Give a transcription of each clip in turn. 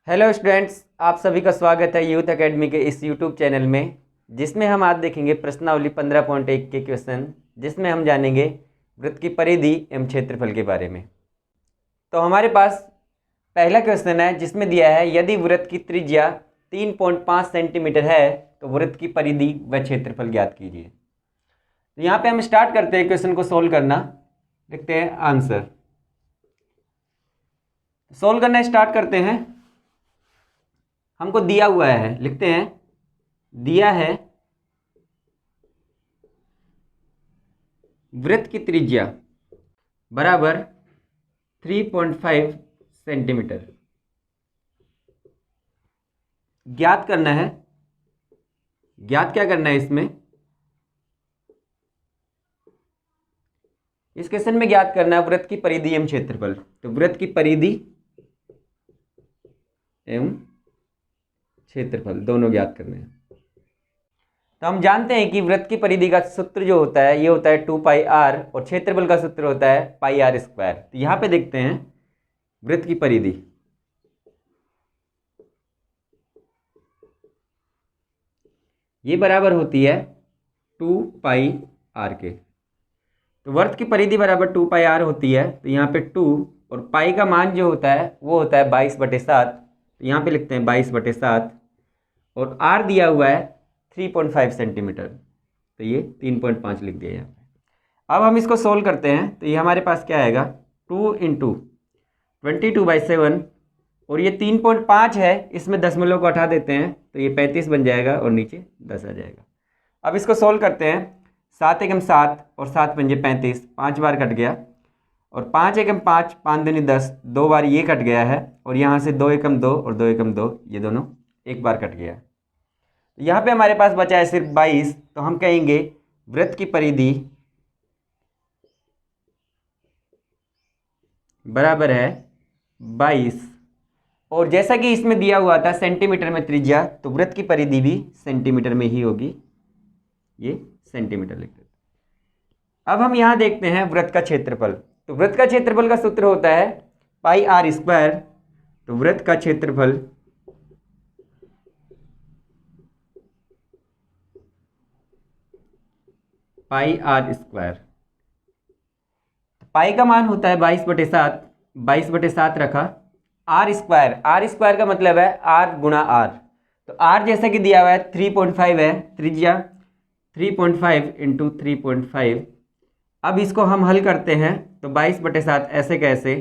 Hello students, आप सभी का स्वागत है यूथ एकेडमी के इस यूट्यूब चैनल में, जिसमें हम आज देखेंगे प्रश्नावली 15.1 के क्वेश्चन, जिसमें हम जानेंगे वृत्त की परिधि एवं क्षेत्रफल के बारे में। तो हमारे पास पहला क्वेश्चन है, जिसमें दिया है यदि वृत्त की त्रिज्या 3.5 सेंटीमीटर है तो वृत्त की परिधि व क्षेत्रफल ज्ञात कीजिए। तो यहाँ पे हम स्टार्ट करते हैं क्वेश्चन को सोल्व करना। लिखते हैं आंसर। सोल्व करना स्टार्ट करते हैं। हमको दिया हुआ है, लिखते हैं दिया है वृत्त की त्रिज्या बराबर 3.5 सेंटीमीटर। ज्ञात करना है, ज्ञात क्या करना है इसमें, इस क्वेश्चन में ज्ञात करना है वृत्त की परिधि एवं क्षेत्रफल। तो वृत्त की परिधि एवं क्षेत्रफल दोनों ज्ञात करने हैं। तो हम जानते हैं कि वृत्त की परिधि का सूत्र जो होता है ये होता है 2πr और क्षेत्रफल का सूत्र होता है πr²। तो यहाँ पे देखते हैं वृत्त की परिधि, ये बराबर होती है 2πr के। तो वृत्त की परिधि बराबर 2πr होती है। तो यहाँ पे 2 और पाई का मान जो होता है वो होता है 22/7। तो यहाँ पे लिखते हैं 22/7 और r दिया हुआ है 3.5 सेंटीमीटर। तो ये 3.5 लिख दिया यहाँ पे। अब हम इसको सोल्व करते हैं। तो ये हमारे पास क्या आएगा, 2 × 22/7 और ये 3.5 है, इसमें दशमलव को हटा देते हैं तो ये 35 बन जाएगा और नीचे 10 आ जाएगा। अब इसको सोल्व करते हैं। 7 एकम 7 और 7 पंजे 35, 5 बार कट गया और 5 एकम 5, 5 दूनी 10, 2 बार ये कट गया है और यहाँ से 2 एकम 2 और 2 एकम 2, ये दोनों एक बार कट गया। यहाँ पे हमारे पास बचा है सिर्फ 22। तो हम कहेंगे वृत्त की परिधि बराबर है 22। और जैसा कि इसमें दिया हुआ था सेंटीमीटर में त्रिज्या, तो वृत्त की परिधि भी सेंटीमीटर में ही होगी। ये सेंटीमीटर लिख देते हैं। अब हम यहाँ देखते हैं वृत्त का क्षेत्रफल। तो वृत्त का क्षेत्रफल का सूत्र होता है πr²। तो वृत्त का क्षेत्रफल πr²। पाई का मान होता है 22/7, 22/7 रखा। r² का मतलब है r गुणा r। तो r जैसा कि दिया हुआ है 3.5 है, त्रिज्या 3.5 × 3.5। अब इसको हम हल करते हैं तो 22/7 ऐसे कैसे,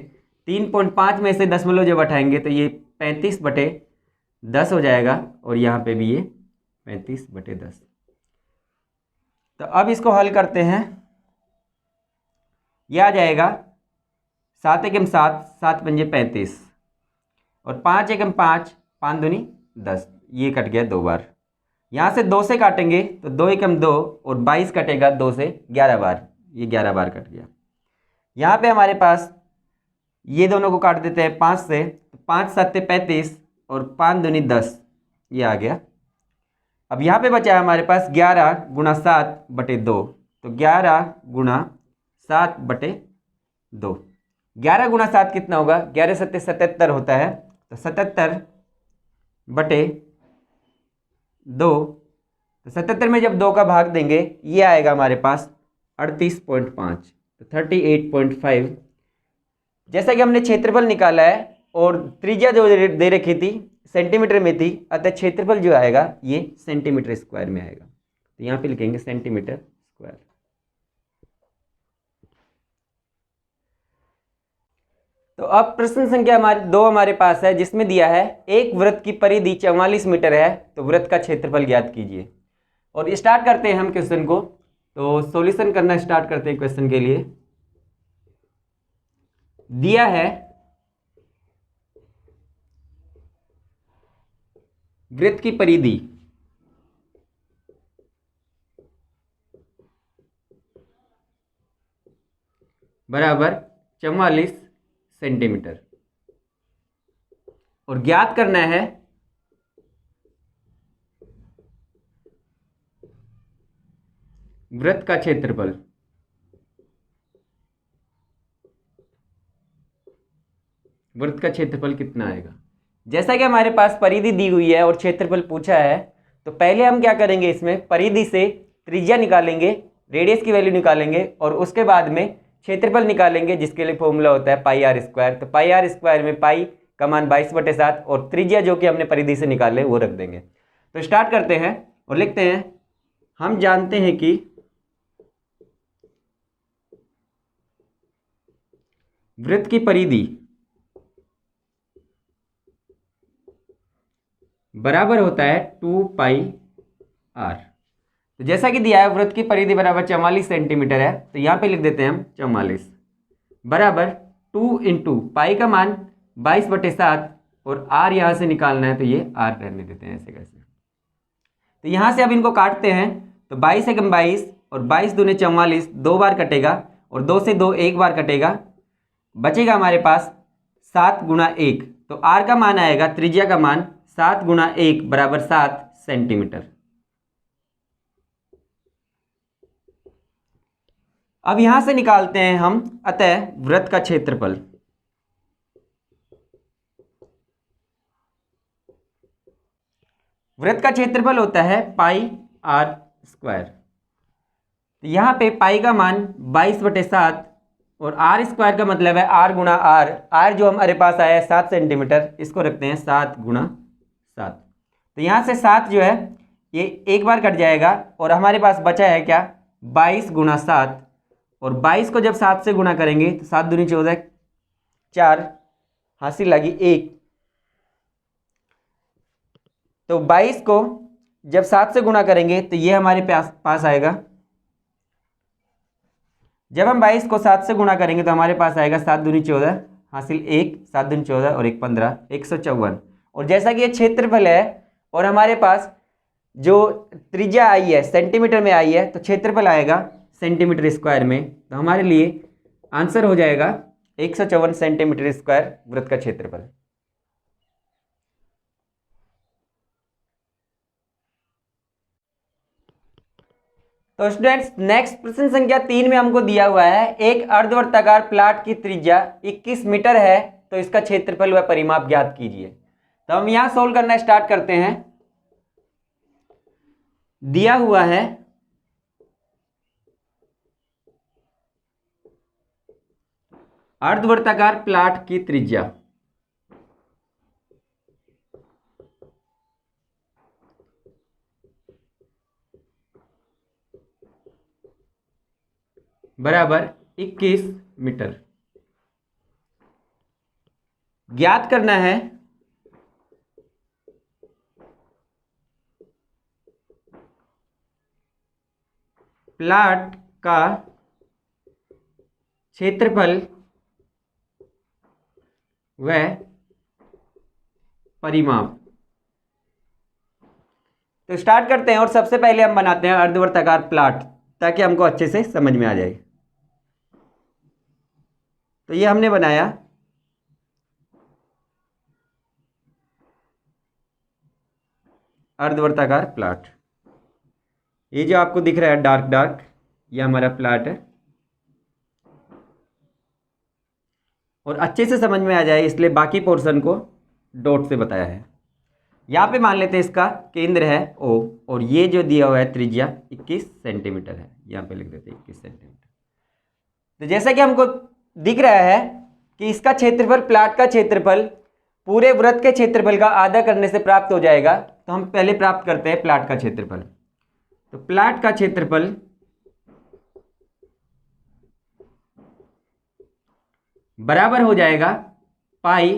3.5 में से दशमलव जब हटाएंगे तो ये 35/10 हो जाएगा और यहाँ पे भी ये 35/10। तो अब इसको हल करते हैं। यह आ जाएगा 7 एकम 7, 7 पंजे 35 और 5 एकम 5, 5 दूनी 10, ये कट गया 2 बार। यहाँ से 2 से काटेंगे तो 2 एकम 2 और 22 कटेगा 2 से 11 बार, ये 11 बार कट गया। यहाँ पे हमारे पास ये दोनों को काट देते हैं 5 से, तो 5 7 35 और 5 दूनी 10, ये आ गया। अब यहाँ पे बचा है हमारे पास 11 × 7/2। तो 11 × 7/2, 11 × 7 कितना होगा, 11 7 77 होता है। तो 77/2, तो 77 में जब 2 का भाग देंगे ये आएगा हमारे पास 38.5। तो 38.5। जैसा कि हमने क्षेत्रफल निकाला है और त्रिज्या जो दे रखी थी सेंटीमीटर में थी, अतः क्षेत्रफल जो आएगा ये सेंटीमीटर² में आएगा। तो यहाँ पे लिखेंगे सेंटीमीटर²। तो अब प्रश्न संख्या हमारे पास है, जिसमें दिया है एक वृत्त की परिधि 44 मीटर है तो वृत्त का क्षेत्रफल ज्ञात कीजिए। और स्टार्ट करते हैं हम क्वेश्चन को। तो सॉल्यूशन करना स्टार्ट करते हैं क्वेश्चन के लिए। दिया है वृत्त की परिधि बराबर 44 सेंटीमीटर और ज्ञात करना है वृत्त का क्षेत्रफल। वृत्त का क्षेत्रफल कितना आएगा। जैसा कि हमारे पास परिधि दी हुई है और क्षेत्रफल पूछा है, तो पहले हम क्या करेंगे, इसमें परिधि से त्रिज्या निकालेंगे, रेडियस की वैल्यू निकालेंगे और उसके बाद में क्षेत्रफल निकालेंगे, जिसके लिए फॉर्मूला होता है पाई आर स्क्वायर। तो पाई आर स्क्वायर में पाई का मान 22/7 और त्रिज्या जो कि हमने परिधि से निकाले वो रख देंगे। तो स्टार्ट करते हैं और लिखते हैं, हम जानते हैं कि वृत्त की परिधि बराबर होता है 2 पाई आर। तो जैसा कि दिया है वृत्त की परिधि बराबर 44 सेंटीमीटर है, तो यहाँ पे लिख देते हैं हम 44 बराबर 2 इंटू पाई का मान 22/7 और आर यहाँ से निकालना है, तो ये आर रहने देते हैं ऐसे कैसे। तो यहाँ से अब इनको काटते हैं, तो 22 एकम 22 और 22 दूने 44, 2 बार कटेगा और 2 से 2 एक बार कटेगा, बचेगा हमारे पास 7 गुणा 1। तो आर का मान आएगा, त्रिज्या का मान 7 गुणा 1 बराबर 7 सेंटीमीटर। अब यहां से निकालते हैं हम अतः वृत्त का क्षेत्रफल। वृत्त का क्षेत्रफल होता है पाई आर स्क्वायर। तो यहाँ पे पाई का मान 22/7 और आर स्क्वायर का मतलब है आर गुणा आर। आर जो हमारे पास आया है 7 सेंटीमीटर, इसको रखते हैं 7 गुणा 7। तो यहाँ से 7 जो है ये एक बार कट जाएगा और हमारे पास बचा है क्या, 22 गुणा 7। और 22 को जब 7 से गुणा करेंगे तो 7 दूनी 14, 4 हासिल लगी 1। तो 22 को जब 7 से गुणा करेंगे तो ये हमारे पास आएगा, जब हम 22 को 7 से गुणा करेंगे तो हमारे पास आएगा 7 दूनी 14 हासिल 1, 7 दूनी 14 और 1 15, 154। और जैसा कि ये क्षेत्रफल है और हमारे पास जो त्रिज्या आई है सेंटीमीटर में आई है, तो क्षेत्रफल आएगा सेंटीमीटर स्क्वायर में। तो हमारे लिए आंसर हो जाएगा 154 सेंटीमीटर स्क्वायर वृत्त का क्षेत्रफल। तो स्टूडेंट्स नेक्स्ट प्रश्न संख्या 3 में हमको दिया हुआ है, एक अर्धवर्ताकार प्लाट की त्रिज्या 21 मीटर है, तो इसका क्षेत्रफल व परिमाप ज्ञात कीजिए। तो हम यहां सोल्व करना स्टार्ट करते हैं। दिया हुआ है अर्धवर्ताकार प्लाट की त्रिज्या बराबर 21 मीटर। ज्ञात करना है प्लाट का क्षेत्रफल व परिमाप। तो स्टार्ट करते हैं और सबसे पहले हम बनाते हैं अर्धवर्ताकार प्लाट, ताकि हमको अच्छे से समझ में आ जाए। तो ये हमने बनाया, अर्धवर्ताकार प्लाट। ये जो आपको दिख रहा है डार्क डार्क, ये हमारा प्लाट है। और अच्छे से समझ में आ जाए इसलिए बाकी पोर्शन को डॉट से बताया है। यहाँ पे मान लेते हैं इसका केंद्र है O और ये जो दिया हुआ है त्रिज्या 21 सेंटीमीटर है, यहाँ पे लिख देते हैं 21 सेंटीमीटर। तो जैसा कि हमको दिख रहा है कि इसका क्षेत्रफल, प्लाट का क्षेत्रफल पूरे वृत्त के क्षेत्रफल का आधा करने से प्राप्त हो जाएगा। तो हम पहले प्राप्त करते हैं प्लाट का क्षेत्रफल। तो प्लाट का क्षेत्रफल बराबर हो जाएगा पाई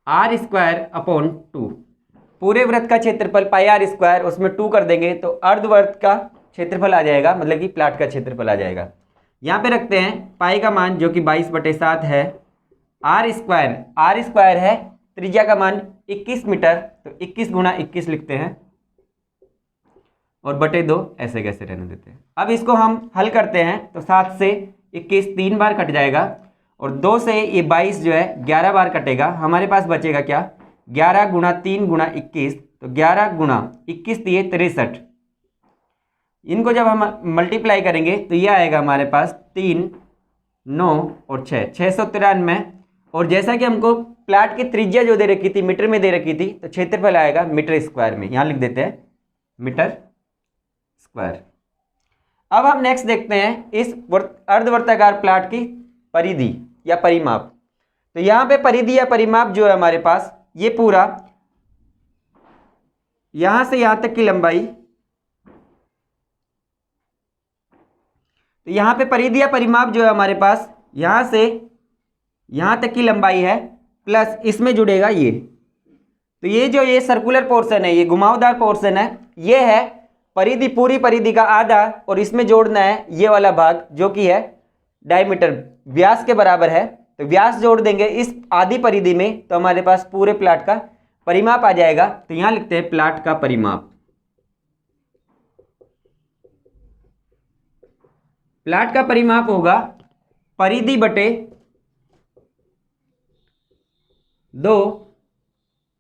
आर स्क्वायर अपॉन 2। पूरे वृत्त का क्षेत्रफल पाई आर स्क्वायर, उसमें 2 कर देंगे तो अर्धवृत्त का क्षेत्रफल आ जाएगा, मतलब कि प्लाट का क्षेत्रफल आ जाएगा। यहाँ पे रखते हैं पाई का मान जो कि 22/7 है, आर स्क्वायर है, त्रिज्या का मान 21 मीटर, तो 21 गुणा 21 लिखते हैं और बटे 2 ऐसे कैसे रहने देते हैं। अब इसको हम हल करते हैं तो 7 से 21 3 बार कट जाएगा और 2 से ये 22 जो है 11 बार कटेगा। हमारे पास बचेगा क्या, 11 गुणा 3 गुणा 21, तो 11 गुणा 21 दिए 63। इनको जब हम मल्टीप्लाई करेंगे तो ये आएगा हमारे पास 3, 9 और 6, 693 और जैसा कि हमको प्लाट की त्रिज्या जो दे रखी थी मीटर में दे रखी थी, तो क्षेत्रफल आएगा मीटर स्क्वायर में, यहाँ लिख देते हैं मीटर स्क्वायर। अब हम नेक्स्ट देखते हैं इस अर्धवर्ताकार प्लाट की परिधि या परिमाप। तो यहाँ पे परिधि या परिमाप जो है हमारे पास, ये पूरा यहाँ से यहाँ तक की लंबाई, तो यहाँ पे परिधि या परिमाप जो है हमारे पास यहाँ से यहाँ तक की लंबाई है, प्लस इसमें जुड़ेगा ये। तो ये जो ये सर्कुलर पोर्शन है, ये घुमावदार पोर्शन है, ये है परिधि, पूरी परिधि का आधा, और इसमें जोड़ना है ये वाला भाग जो कि है डायमीटर, व्यास के बराबर है। तो व्यास जोड़ देंगे इस आधी परिधि में, तो हमारे पास पूरे प्लाट का परिमाप आ जाएगा। तो यहां लिखते हैं प्लाट का परिमाप। प्लाट का परिमाप होगा परिधि बटे 2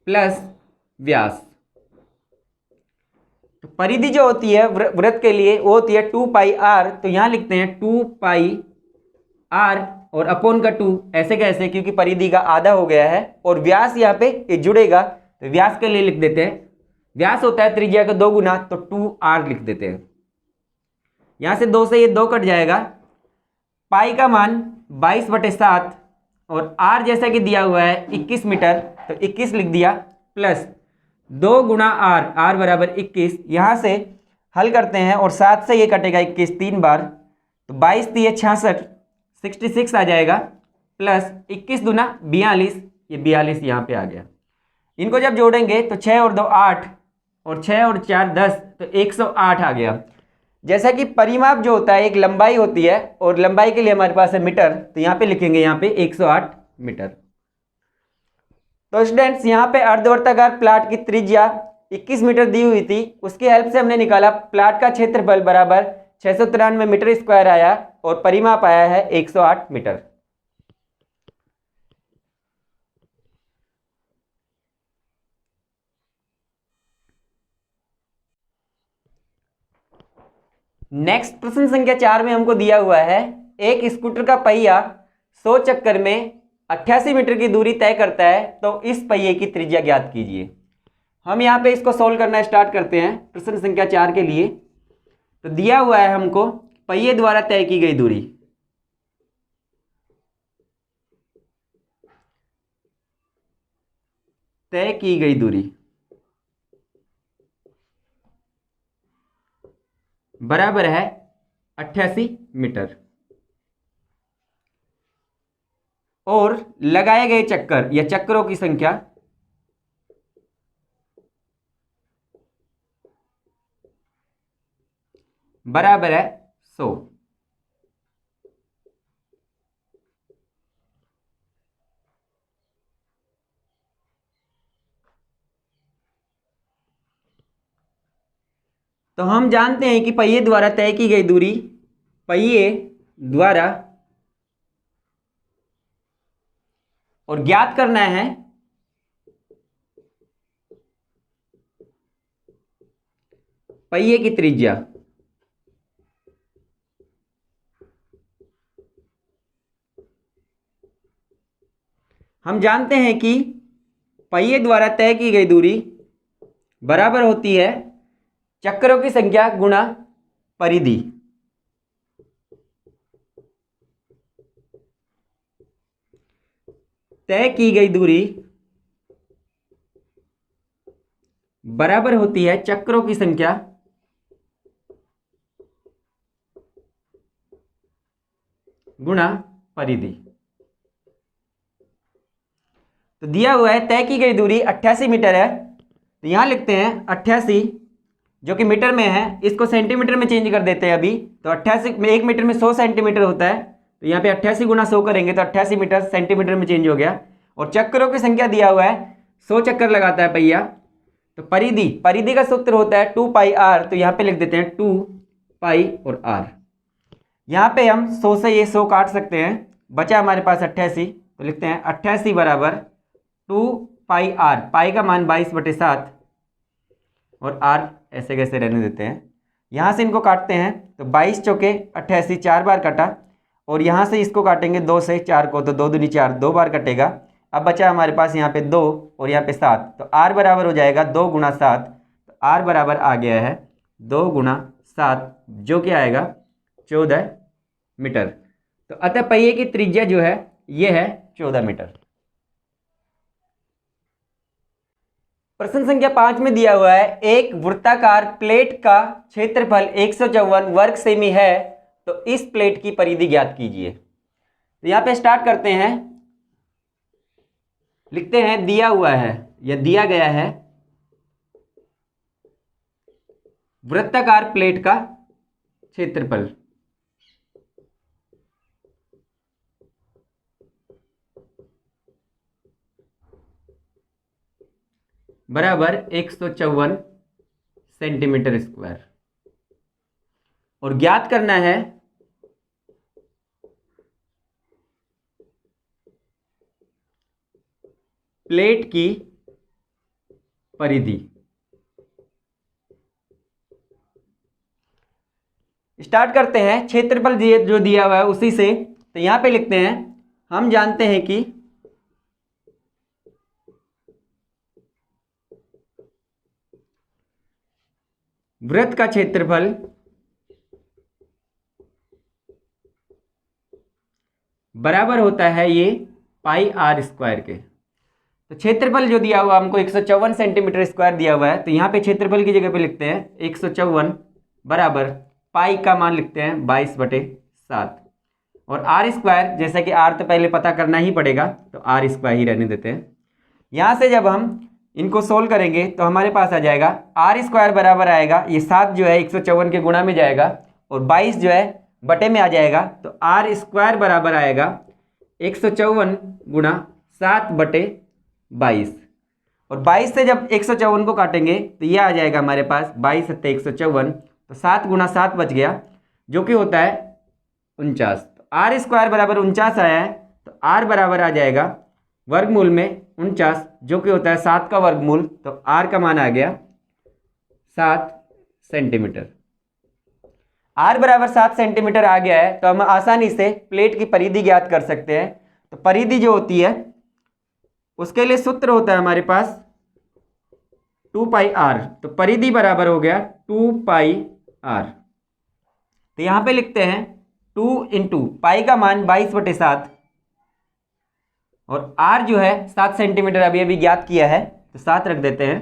प्लस व्यास। तो परिधि जो होती है वृत्त के लिए वो होती है 2 पाई आर। तो यहां लिखते हैं 2 पाई आर और अपॉन का 2, ऐसे कैसे, क्योंकि परिधि का आधा हो गया है और व्यास यहाँ पे जुड़ेगा, तो व्यास के लिए लिख देते हैं, व्यास होता है त्रिज्या का 2 गुना, तो 2r लिख देते हैं। यहाँ से 2 से ये 2 कट जाएगा, पाई का मान 22/7 और r जैसा कि दिया हुआ है 21 मीटर, तो 21 लिख दिया, प्लस 2 गुणा r बराबर 21। यहाँ से हल करते हैं और 7 से ये कटेगा 21 3 बार, तो 22 3 66, 66 आ जाएगा, प्लस 21 दूना 42, ये 42 यहाँ पे आ गया। इनको जब जोड़ेंगे तो 6 और 2 8 और 6 और 4 10, तो 108 आ गया। जैसा कि परिमाप जो होता है एक लंबाई होती है, और लंबाई के लिए हमारे पास है मीटर, तो यहाँ पे लिखेंगे यहाँ पे 108 मीटर। तो स्टूडेंट्स यहाँ पे अर्धवर्ताकार प्लाट की त्रिज्या 21 मीटर दी हुई थी, उसकी हेल्प से हमने निकाला प्लाट का क्षेत्रफल बराबर 693 मीटर स्क्वायर आया और परिमाप आया है 108 मीटर। नेक्स्ट प्रश्न संख्या 4 में हमको दिया हुआ है एक स्कूटर का पहिया 100 चक्कर में 88 मीटर की दूरी तय करता है, तो इस पहिए की त्रिज्या ज्ञात कीजिए। हम यहाँ पे इसको सोल्व करना स्टार्ट करते हैं प्रश्न संख्या 4 के लिए। तो दिया हुआ है हमको पहिए द्वारा तय की गई दूरी, तय की गई दूरी बराबर है 88 मीटर, और लगाए गए चक्कर या चक्रों की संख्या बराबर है 100। तो हम जानते हैं कि पहिए द्वारा तय की गई दूरी, पहिए द्वारा, और ज्ञात करना है पहिए की त्रिज्या। हम जानते हैं कि पहिए द्वारा तय की गई दूरी बराबर होती है चक्रों की संख्या गुणा परिधि। तय की गई दूरी बराबर होती है चक्रों की संख्या गुणा परिधि। तो दिया हुआ है तय की गई दूरी 88 मीटर है, तो यहां लिखते हैं 88 जो कि मीटर में है, इसको सेंटीमीटर में चेंज कर देते हैं अभी। तो 88 में 1 मीटर में 100 सेंटीमीटर होता है, तो यहाँ पे 88 गुना 100 करेंगे तो 88 मीटर सेंटीमीटर में चेंज हो गया। और चक्रों की संख्या दिया हुआ है 100 चक्कर लगाता है पहिया। तो परिधि, परिधि का सूत्र होता है 2 पाई आर, तो यहाँ पे लिख देते हैं 2 पाई और आर। यहाँ पे हम 100 से ये 100 काट सकते हैं, बचा हमारे पास 88, तो लिखते हैं 88 बराबर 2 पाई आर, पाई का मान 22/7 और आर ऐसे कैसे रहने देते हैं। यहाँ से इनको काटते हैं तो 22 चौके 88, 4 बार कटा और यहाँ से इसको काटेंगे 2 से 4 को, तो 2 दूनी 4, 2 बार कटेगा। अब बचा हमारे पास यहाँ पे 2 और यहाँ पे 7, तो r बराबर हो जाएगा 2 गुणा 7। तो r बराबर आ गया है 2 गुणा 7, जो कि आएगा 14 मीटर। तो अतः पहिए की त्रिज्या जो है ये है 14 मीटर। प्रश्न संख्या 5 में दिया हुआ है एक वृत्ताकार प्लेट का क्षेत्रफल 154 वर्ग सेमी है, तो इस प्लेट की परिधि ज्ञात कीजिए। तो यहां पे स्टार्ट करते हैं, लिखते हैं दिया हुआ है या दिया गया है वृत्ताकार प्लेट का क्षेत्रफल बराबर 154 सेंटीमीटर स्क्वायर और ज्ञात करना है प्लेट की परिधि। स्टार्ट करते हैं, क्षेत्रफल जो दिया हुआ है उसी से। तो यहां पे लिखते हैं, हम जानते हैं कि वृत्त का क्षेत्रफल बराबर होता है ये पाई r स्क्वायर के। तो क्षेत्रफल जो दिया हुआ हमको 154 सेंटीमीटर स्क्वायर दिया हुआ है, तो यहाँ पे क्षेत्रफल की जगह पे लिखते हैं 154 बराबर पाई का मान लिखते हैं 22/7 और r स्क्वायर, जैसा कि r तो पहले पता करना ही पड़ेगा, तो r स्क्वायर ही रहने देते हैं। यहाँ से जब हम इनको सोल्व करेंगे तो हमारे पास आ जाएगा r स्क्वायर बराबर आएगा, ये 7 जो है 154 के गुणा में जाएगा और 22 जो है बटे में आ जाएगा, तो r स्क्वायर बराबर आएगा 154 गुणा 7/22 और 22 से जब 154 को काटेंगे तो ये आ जाएगा हमारे पास 22 + 154, तो 7 गुणा 7 बच गया, जो कि होता है 49। तो r स्क्वायर बराबर 49 आया है, तो r बराबर आ जाएगा वर्गमूल में 49, जो कि होता है 7 का वर्गमूल, तो r का मान आ गया 7 सेंटीमीटर। r बराबर 7 सेंटीमीटर आ गया है, तो हम आसानी से प्लेट की परिधि ज्ञात कर सकते हैं। तो परिधि जो होती है उसके लिए सूत्र होता है हमारे पास 2πr, तो परिधि बराबर हो गया 2πr। तो यहां पे लिखते हैं 2 × पाई का मान 22/7 और r जो है 7 सेंटीमीटर अभी अभी ज्ञात किया है, तो 7 रख देते हैं।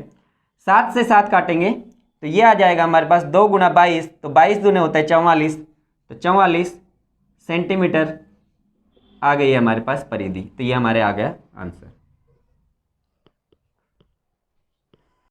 7 से 7 काटेंगे तो ये आ जाएगा हमारे पास 2 × 22, तो 22 दूने होता है 44, तो 44 सेंटीमीटर आ गई है हमारे पास परिधि। तो ये हमारे आ गया आंसर।